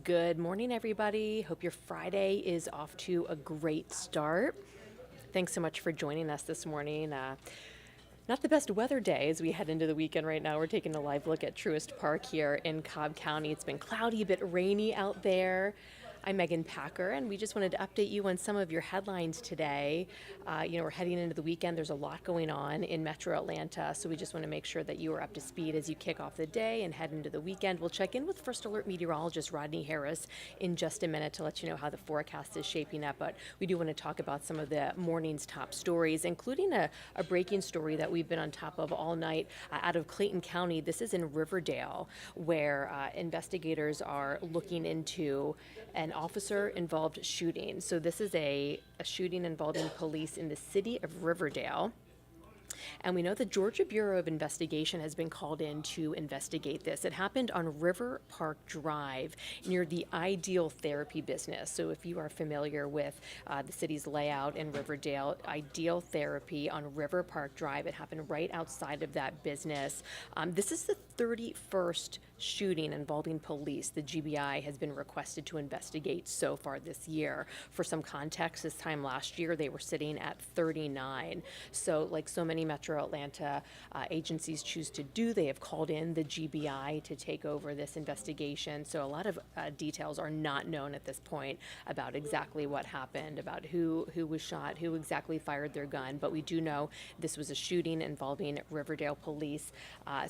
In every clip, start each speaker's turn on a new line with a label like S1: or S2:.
S1: Good morning, everybody. Hope your Friday is off to a great start. Thanks so much for joining us this morning. Not the best weather day as we head into the weekend right now. We're taking a live look at Truist Park here in Cobb County. It's been cloudy, a bit rainy out there. I'm Megan Packer, and we just wanted to update you on some of your headlines today. We're heading into the weekend. There's a lot going on in Metro Atlanta, so we just want to make sure that you are up to speed as you kick off the day and head into the weekend. We'll check in with First Alert Meteorologist Rodney Harris in just a minute to let you know how the forecast is shaping up, but we do want to talk about some of the morning's top stories, including a breaking story that we've been on top of all night out of Clayton County. This is in Riverdale, where investigators are looking into an officer-involved shooting. So this is a shooting involving police in the city of Riverdale. And we know the Georgia Bureau of Investigation has been called in to investigate this. It happened on River Park Drive near the Ideal Therapy business. So if you are familiar with the city's layout in Riverdale, Ideal Therapy on River Park Drive, it happened right outside of that business. This is the 31st shooting involving police the GBI has been requested to investigate so far this year. For some context, this time last year they were sitting at 39. So like so many Metro Atlanta agencies choose to do, they have called in the GBI to take over this investigation. So a lot of details are not known at this point about exactly what happened, about who was shot, who exactly fired their gun. But we do know this was a shooting involving Riverdale police.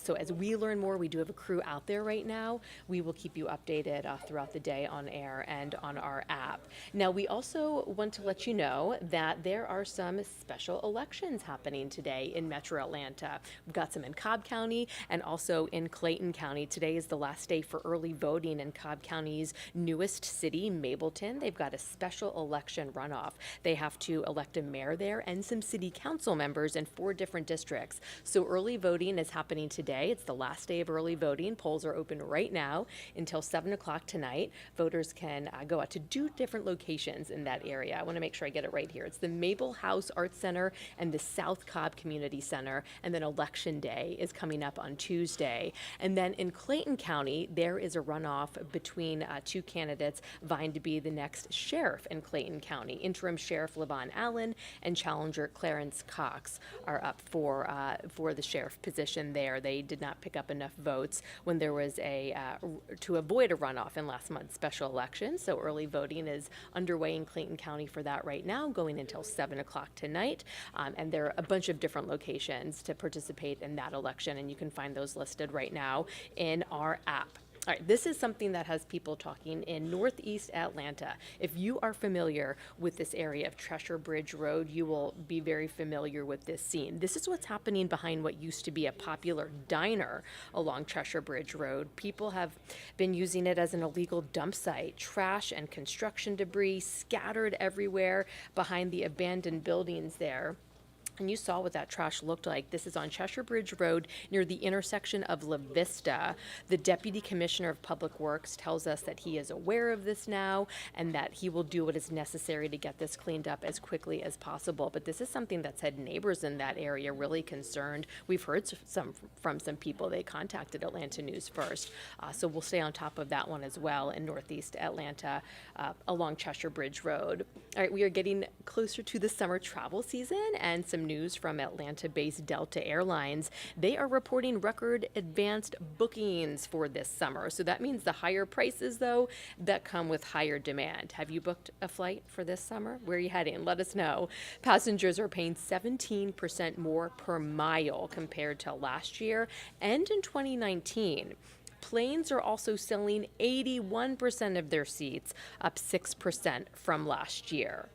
S1: So as we learn more, we do have a crew out there right now. We will keep you updated throughout the day on air and on our app. Now, we also want to let you know that there are some special elections happening today in Metro Atlanta. We've got some in Cobb County and also in Clayton County. Today is the last day for early voting in Cobb County's newest city, Mableton. They've got a special election runoff. They have to elect a mayor there and some city council members in 4 different districts. So early voting is happening today. It's the last day of early voting. Polls are open right now until 7 o'clock tonight. Voters can go out to 2 different locations in that area. I want to make sure I get it right here. It's the Maple House Arts Center and the South Cobb Community Center. And then Election Day is coming up on Tuesday. And then in Clayton County, there is a runoff between 2 candidates vying to be the next sheriff in Clayton County. Interim Sheriff Levon Allen and challenger Clarence Cox are up for the sheriff position there. They did not pick up enough votes when there was to avoid a runoff in last month's special election. So early voting is underway in Clayton County for that right now, going until 7 o'clock tonight. And there are a bunch of different locations to participate in that election, and you can find those listed right now in our app. All right, this is something that has people talking in Northeast Atlanta. If you are familiar with this area of Treasure Bridge Road, you will be very familiar with this scene. This is what's happening behind what used to be a popular diner along Treasure Bridge Road. People have been using it as an illegal dump site. Trash and construction debris scattered everywhere behind the abandoned buildings there. And you saw what that trash looked like. This is on Cheshire Bridge Road near the intersection of La Vista. The Deputy Commissioner of Public Works tells us that he is aware of this now and that he will do what is necessary to get this cleaned up as quickly as possible. But this is something that's had neighbors in that area really concerned. We've heard from some people. They contacted Atlanta News First. So we'll stay on top of that one as well in Northeast Atlanta along Cheshire Bridge Road. All right, we are getting closer to the summer travel season, and some news from Atlanta-based Delta Airlines. They are reporting record advanced bookings for this summer. So that means the higher prices, though, that come with higher demand. Have you booked a flight for this summer? Where are you heading? Let us know. Passengers are paying 17% more per mile compared to last year and in 2019. Planes are also selling 81% of their seats, up 6% from last year.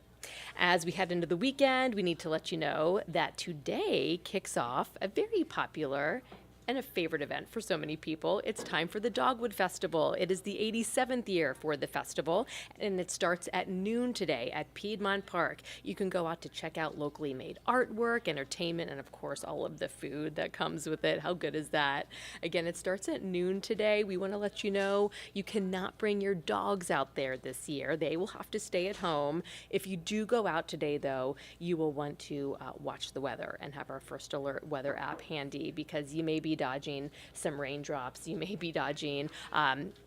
S1: As we head into the weekend, we need to let you know that today kicks off a very popular and a favorite event for so many people. It's time for the Dogwood Festival. It is the 87th year for the festival, and it starts at noon today at Piedmont Park. You can go out to check out locally made artwork, entertainment, and of course all of the food that comes with it. How good is that? Again, it starts at noon today. We want to let you know you cannot bring your dogs out there this year. They will have to stay at home. If you do go out today, though, you will want to watch the weather and have our First Alert weather app handy, because you may be dodging some raindrops. You may be dodging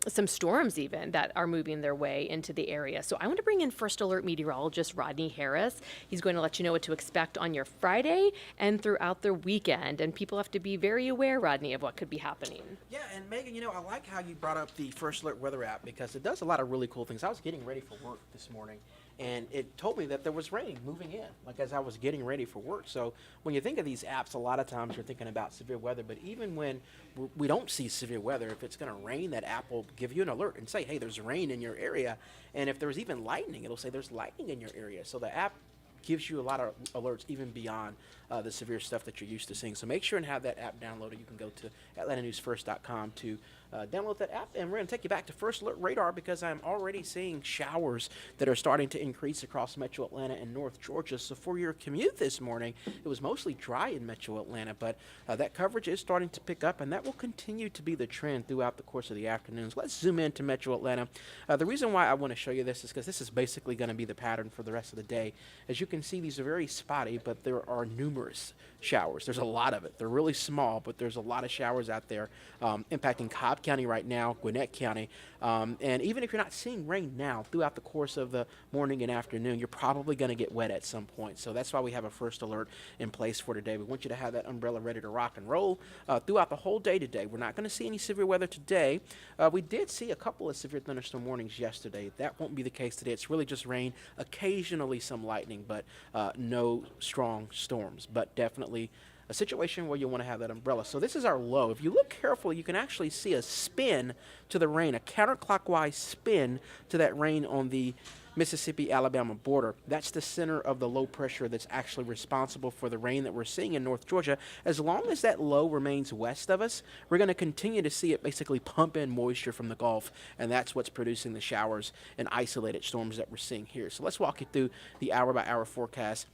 S1: some storms even that are moving their way into the area. So I want to bring in First Alert Meteorologist Rodney Harris. He's going to let you know what to expect on your Friday and throughout the weekend. And people have to be very aware, Rodney, of what could be happening.
S2: Yeah, and Megan, I like how you brought up the First Alert weather app because it does a lot of really cool things. I was getting ready for work this morning, and it told me that there was rain moving in, like as I was getting ready for work. So when you think of these apps, a lot of times you're thinking about severe weather, but even when we don't see severe weather, if it's going to rain, that app will give you an alert and say, hey, there's rain in your area. And if there's even lightning, it'll say there's lightning in your area. So the app gives you a lot of alerts even beyond the severe stuff that you're used to seeing. So make sure and have that app downloaded. You can go to AtlantaNewsFirst.com to download that app, and we're going to take you back to First Alert Radar because I'm already seeing showers that are starting to increase across Metro Atlanta and North Georgia. So for your commute this morning, it was mostly dry in Metro Atlanta, but that coverage is starting to pick up, and that will continue to be the trend throughout the course of the afternoons. Let's zoom into Metro Atlanta. The reason why I want to show you this is because this is basically going to be the pattern for the rest of the day. As you can see, these are very spotty, but there are numerous showers. There's a lot of it. They're really small, but there's a lot of showers out there impacting Cobb County right now, Gwinnett County, and even if you're not seeing rain now, throughout the course of the morning and afternoon, you're probably going to get wet at some point. So that's why we have a first alert in place for today. We want you to have that umbrella ready to rock and roll throughout the whole day today. We're not going to see any severe weather today. We did see a couple of severe thunderstorm warnings yesterday. That won't be the case today. It's really just rain, occasionally some lightning, but no strong storms. But definitely a situation where you want to have that umbrella. So this is our low. If you look carefully, you can actually see a spin to the rain, a counterclockwise spin to that rain on the Mississippi-Alabama border. That's the center of the low pressure that's actually responsible for the rain that we're seeing in North Georgia. As long as that low remains west of us, we're going to continue to see it basically pump in moisture from the Gulf, and that's what's producing the showers and isolated storms that we're seeing here. So let's walk you through the hour-by-hour forecast.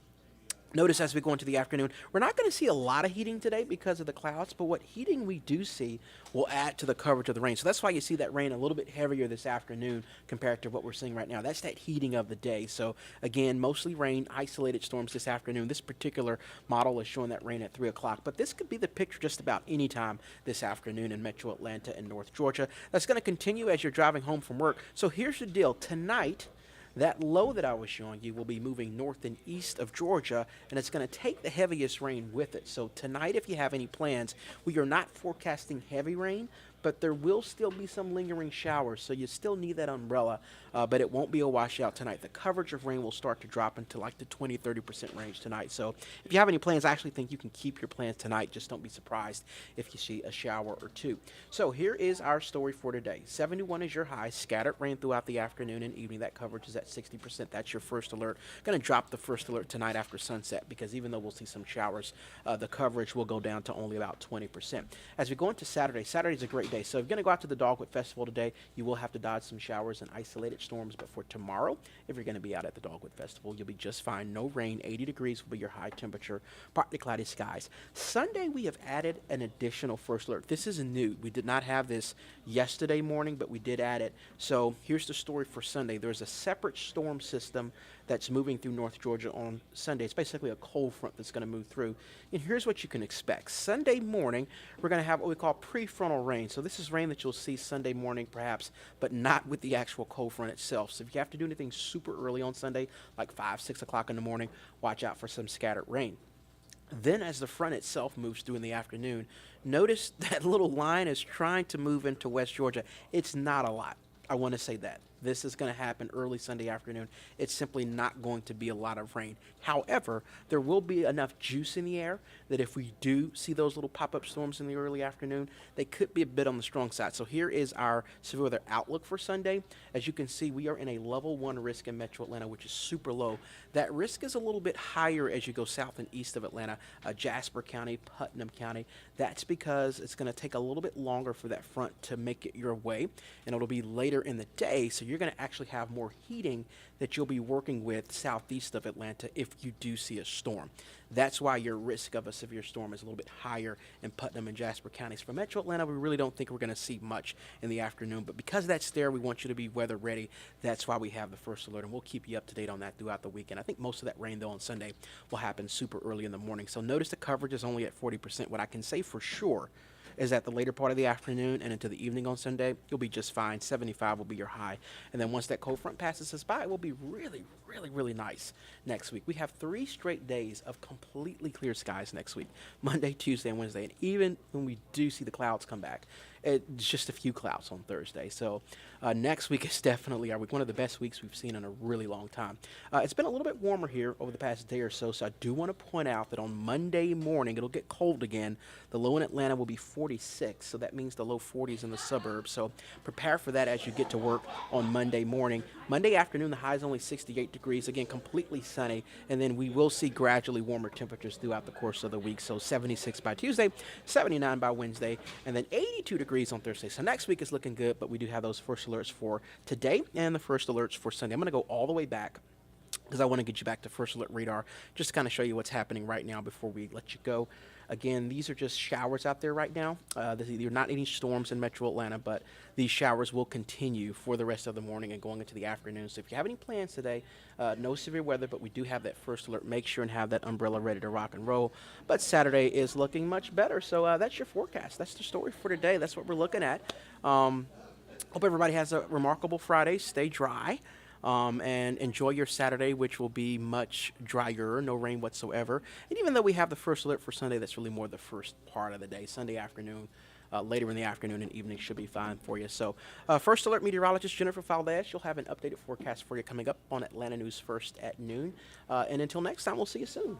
S2: Notice as we go into the afternoon, we're not going to see a lot of heating today because of the clouds, but what heating we do see will add to the coverage of the rain. So that's why you see that rain a little bit heavier this afternoon compared to what we're seeing right now. That's that heating of the day. So again, mostly rain, isolated storms this afternoon. This particular model is showing that rain at 3 o'clock, but this could be the picture just about any time this afternoon in Metro Atlanta and North Georgia. That's going to continue as you're driving home from work. So here's the deal. Tonight, that low that I was showing you will be moving north and east of Georgia, and it's going to take the heaviest rain with it. So tonight, if you have any plans, we are not forecasting heavy rain, but there will still be some lingering showers, so you still need that umbrella, but it won't be a washout tonight. The coverage of rain will start to drop into like the 20-30% range tonight. So if you have any plans, I actually think you can keep your plans tonight. Just don't be surprised if you see a shower or two. So here is our story for today. 71 is your high. Scattered rain throughout the afternoon and evening. That coverage is at 60%. That's your first alert. Going to drop the first alert tonight after sunset because even though we'll see some showers, the coverage will go down to only about 20%. As we go into Saturday, Saturday's a great day. So if you're going to go out to the Dogwood Festival today, you will have to dodge some showers and isolated storms. But for tomorrow, if you're going to be out at the Dogwood Festival, you'll be just fine. No rain. 80 degrees will be your high temperature. Partly cloudy skies. Sunday, we have added an additional first alert. This is new. We did not have this yesterday morning, but we did add it. So here's the story for Sunday. There's a separate storm system that's moving through North Georgia on Sunday. It's basically a cold front that's going to move through. And here's what you can expect. Sunday morning, we're going to have what we call prefrontal rain. So this is rain that you'll see Sunday morning perhaps, but not with the actual cold front itself. So if you have to do anything super early on Sunday, like 5, 6 o'clock in the morning, watch out for some scattered rain. Then as the front itself moves through in the afternoon, notice that little line is trying to move into West Georgia. It's not a lot. I want to say that. This is going to happen early Sunday afternoon. It's simply not going to be a lot of rain. However, there will be enough juice in the air that if we do see those little pop-up storms in the early afternoon, they could be a bit on the strong side. So here is our severe weather outlook for Sunday. As you can see, we are in a level 1 risk in Metro Atlanta, which is super low. That risk is a little bit higher as you go south and east of Atlanta, Jasper County, Putnam County. That's because it's going to take a little bit longer for that front to make it your way, and it'll be later in the day, so you're going to actually have more heating that you'll be working with southeast of Atlanta if you do see a storm. That's why your risk of a severe storm is a little bit higher in Putnam and Jasper counties. For Metro Atlanta, we really don't think we're going to see much in the afternoon, but because that's there, we want you to be weather ready. That's why we have the first alert, and we'll keep you up to date on that throughout the weekend. I think most of that rain, though, on Sunday will happen super early in the morning. So notice the coverage is only at 40%. What I can say for sure is at the later part of the afternoon and into the evening on Sunday, you'll be just fine. 75 will be your high. And then once that cold front passes us by, it will be really, really, really nice next week. We have 3 straight days of completely clear skies next week, Monday, Tuesday, and Wednesday. And even when we do see the clouds come back, it's just a few clouds on Thursday. So next week is definitely our week, one of the best weeks we've seen in a really long time. It's been a little bit warmer here over the past day or so, so I do want to point out that on Monday morning, it'll get cold again. The low in Atlanta will be 46, so that means the low 40s in the suburbs. So prepare for that as you get to work on Monday morning. Monday afternoon, the high is only 68 degrees, again, completely sunny, and then we will see gradually warmer temperatures throughout the course of the week. So 76 by Tuesday, 79 by Wednesday, and then 82 degrees on Thursday. So next week is looking good, but we do have those first alerts for today and the first alerts for Sunday. I'm going to go all the way back because I want to get you back to First Alert Radar, just to kind of show you what's happening right now before we let you go. Again, these are just showers out there right now. There are not any storms in Metro Atlanta, but these showers will continue for the rest of the morning and going into the afternoon. So if you have any plans today, no severe weather, but we do have that first alert. Make sure and have that umbrella ready to rock and roll. But Saturday is looking much better. So that's your forecast. That's the story for today. That's what we're looking at. Hope everybody has a remarkable Friday. Stay dry. And enjoy your Saturday, which will be much drier, no rain whatsoever. And even though we have the first alert for Sunday, that's really more the first part of the day. Sunday afternoon, later in the afternoon and evening should be fine for you. So First Alert Meteorologist Jennifer Valdez, she'll have an updated forecast for you coming up on Atlanta News First at noon. And until next time, we'll see you soon.